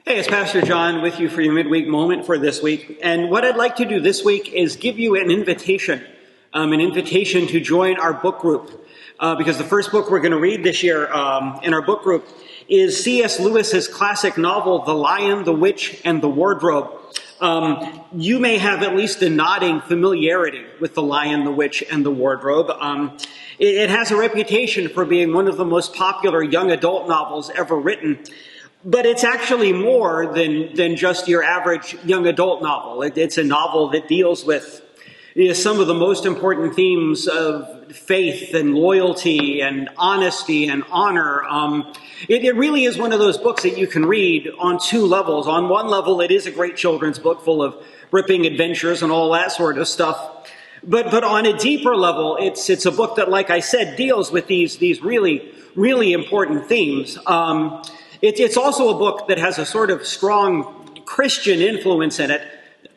Hey, it's Pastor John with you for your Midweek Moment for this week. And what I'd like to do this week is give you an invitation to join our book group. Because the first book we're going to read this year in our book group is C.S. Lewis's classic novel, The Lion, the Witch, and the Wardrobe. You may have at least a nodding familiarity with The Lion, the Witch, and the Wardrobe. It has a reputation for being one of the most popular young adult novels ever written. But it's actually more than just your average young adult novel. It's a novel that deals with some of the most important themes of faith and loyalty and honesty and honor. It really is one of those books that you can read on two levels. On one level, it is a great children's book full of ripping adventures and all that sort of stuff. But on a deeper level, it's a book that, like I said, deals with these really, really important themes. It's also a book that has a sort of strong Christian influence in it,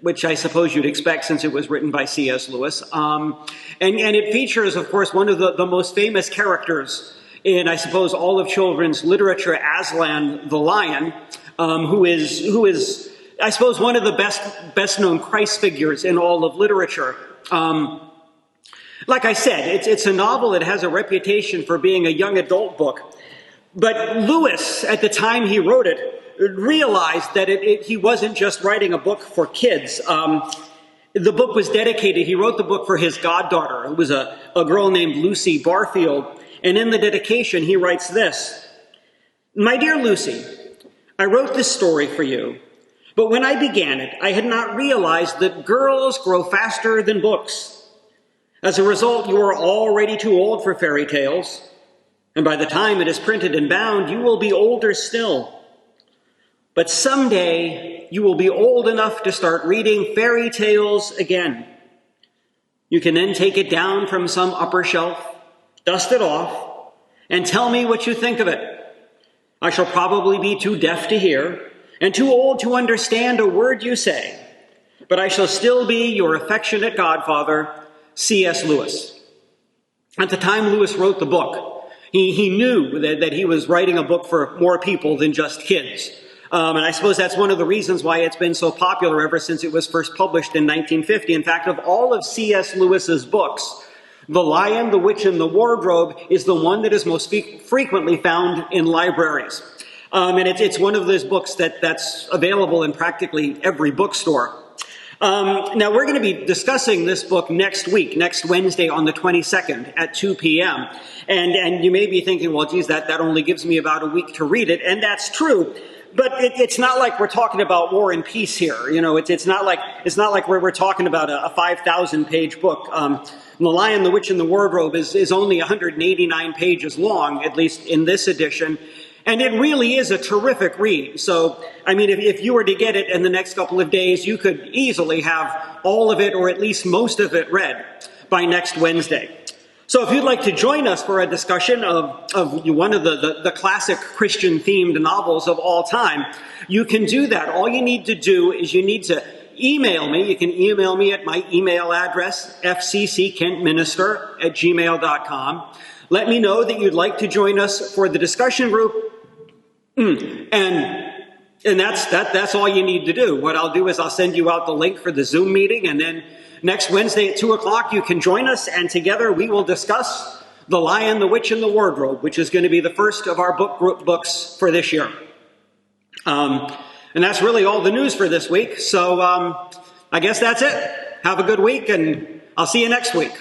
which I suppose you'd expect since it was written by C.S. Lewis. And it features, of course, one of the most famous characters in, I suppose, all of children's literature, Aslan the Lion, who is, I suppose, one of the best known Christ figures in all of literature. Like I said, it's a novel that has a reputation for being a young adult book. But Lewis, at the time he wrote it, realized that he wasn't just writing a book for kids. The book was dedicated, he wrote the book for his goddaughter, who was a girl named Lucy Barfield. And in the dedication, he writes this: "My dear Lucy, I wrote this story for you, but when I began it, I had not realized that girls grow faster than books. As a result, you are already too old for fairy tales. And by the time it is printed and bound, you will be older still. But someday, you will be old enough to start reading fairy tales again. You can then take it down from some upper shelf, dust it off, and tell me what you think of it. I shall probably be too deaf to hear and too old to understand a word you say, but I shall still be your affectionate godfather, C.S. Lewis." At the time Lewis wrote the book, he knew that he was writing a book for more people than just kids. And I suppose that's one of the reasons why it's been so popular ever since it was first published in 1950. In fact, of all of C.S. Lewis's books, The Lion, the Witch, and the Wardrobe is the one that is most frequently found in libraries. And it's one of those books that's available in practically every bookstore. Now, we're going to be discussing this book next Wednesday on the 22nd at 2 p.m. And you may be thinking, well, geez, that only gives me about a week to read it. And that's true. But it's not like we're talking about War and Peace here. You know, it's not like we're talking about a 5,000-page book. The Lion, the Witch, and the Wardrobe is only 189 pages long, at least in this edition. And it really is a terrific read. So, I mean, if you were to get it in the next couple of days, you could easily have all of it, or at least most of it, read by next Wednesday. So if you'd like to join us for a discussion of one of the classic Christian-themed novels of all time, you can do that. All you need to do is you need to email me. You can email me at my email address, fcckentminister@gmail.com. Let me know that you'd like to join us for the discussion group. And that's all you need to do. What I'll do is I'll send you out the link for the Zoom meeting, and then next Wednesday at 2 o'clock you can join us, and together we will discuss The Lion, the Witch, and the Wardrobe, which is going to be the first of our book group books for this year. And that's really all the news for this week. So I guess that's it. Have a good week, and I'll see you next week.